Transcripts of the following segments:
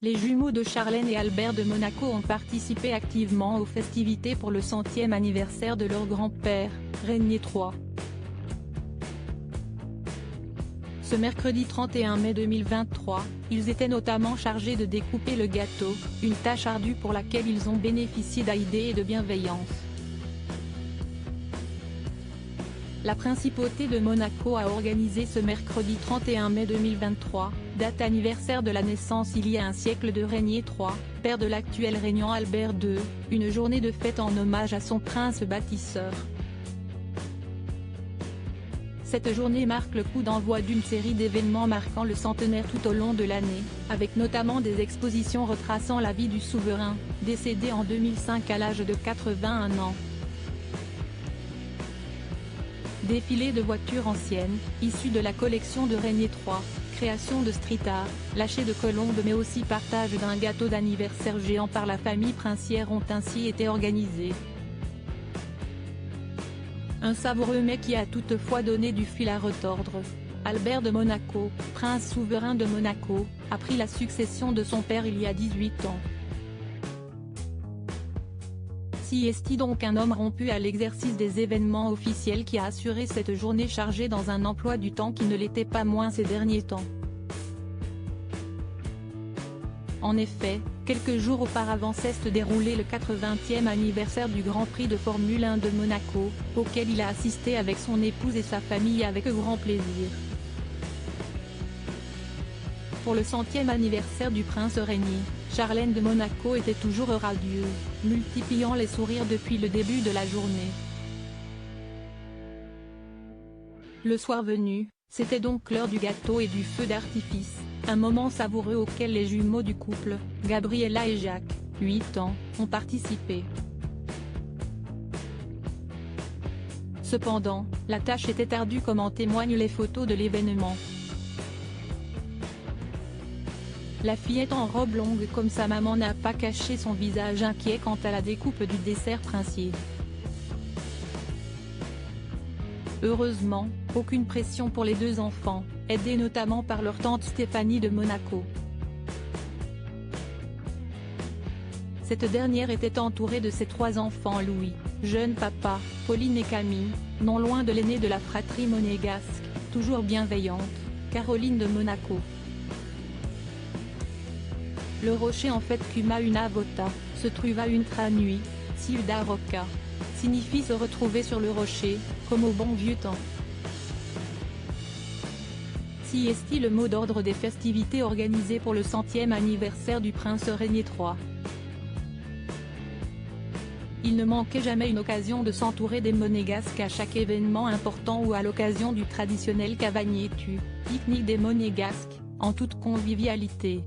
Les jumeaux de Charlène et Albert de Monaco ont participé activement aux festivités pour le 100e anniversaire de leur grand-père, Régnier III. Ce mercredi 31 mai 2023, ils étaient notamment chargés de découper le gâteau, une tâche ardue pour laquelle ils ont bénéficié d'idées et de bienveillance. La principauté de Monaco a organisé ce mercredi 31 mai 2023, date anniversaire de la naissance il y a un siècle de Régnier III, père de l'actuel régnant Albert II, une journée de fête en hommage à son prince bâtisseur. Cette journée marque le coup d'envoi d'une série d'événements marquant le centenaire tout au long de l'année, avec notamment des expositions retraçant la vie du souverain, décédé en 2005 à l'âge de 81 ans. Défilé de voitures anciennes, issues de la collection de Régnier III, création de street art, lâcher de colombes mais aussi partage d'un gâteau d'anniversaire géant par la famille princière ont ainsi été organisés. Un savoureux mets qui a toutefois donné du fil à retordre. Albert de Monaco, prince souverain de Monaco, a pris la succession de son père il y a 18 ans. Si est-il donc un homme rompu à l'exercice des événements officiels qui a assuré cette journée chargée dans un emploi du temps qui ne l'était pas moins ces derniers temps. En effet, quelques jours auparavant s'est déroulé le 80e anniversaire du Grand Prix de Formule 1 de Monaco, auquel il a assisté avec son épouse et sa famille avec grand plaisir. Pour le 100e anniversaire du prince Régnier, Charlène de Monaco était toujours radieuse, multipliant les sourires depuis le début de la journée. Le soir venu, c'était donc l'heure du gâteau et du feu d'artifice, un moment savoureux auquel les jumeaux du couple, Gabriella et Jacques, 8 ans, ont participé. Cependant, la tâche était ardue comme en témoignent les photos de l'événement. La fillette en robe longue comme sa maman n'a pas caché son visage inquiet quant à la découpe du dessert princier. Heureusement, aucune pression pour les deux enfants, aidés notamment par leur tante Stéphanie de Monaco. Cette dernière était entourée de ses 3 enfants Louis, jeune papa, Pauline et Camille, non loin de l'aînée de la fratrie monégasque, toujours bienveillante, Caroline de Monaco. Le rocher en fait cuma una vota, se trouva untra nuit, Silda Rocca, signifie se retrouver sur le rocher, comme au bon vieux temps. Si est-il le mot d'ordre des festivités organisées pour le 100e anniversaire du prince Régnier III. Il ne manquait jamais une occasion de s'entourer des Monégasques à chaque événement important ou à l'occasion du traditionnel Cavagnetu, pique-nique des Monégasques, en toute convivialité.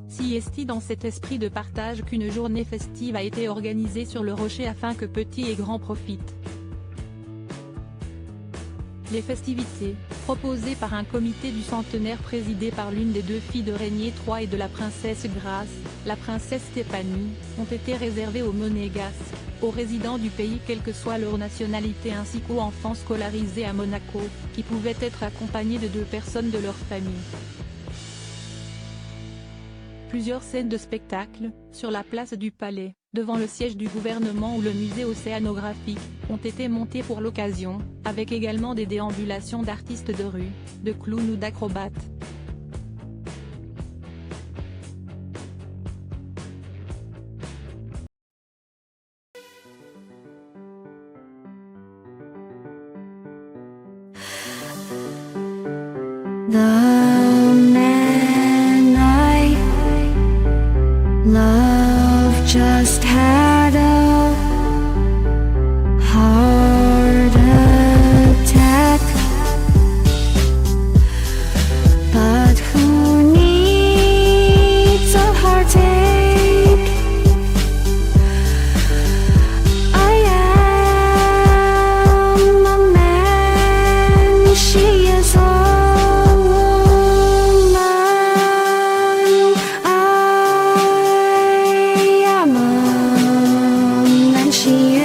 Si est-il dans cet esprit de partage qu'une journée festive a été organisée sur le rocher afin que petits et grands profitent. Les festivités, proposées par un comité du centenaire présidé par l'une des 2 filles de Régnier III et de la princesse Grace, la princesse Stéphanie, ont été réservées aux Monégasques, aux résidents du pays quelle que soit leur nationalité ainsi qu'aux enfants scolarisés à Monaco, qui pouvaient être accompagnés de 2 personnes de leur famille. Plusieurs scènes de spectacle, sur la place du Palais, devant le siège du gouvernement ou le musée océanographique, ont été montées pour l'occasion, avec également des déambulations d'artistes de rue, de clowns ou d'acrobates. Love just had a heart attack, but who needs a heartache? I am a man, she is a she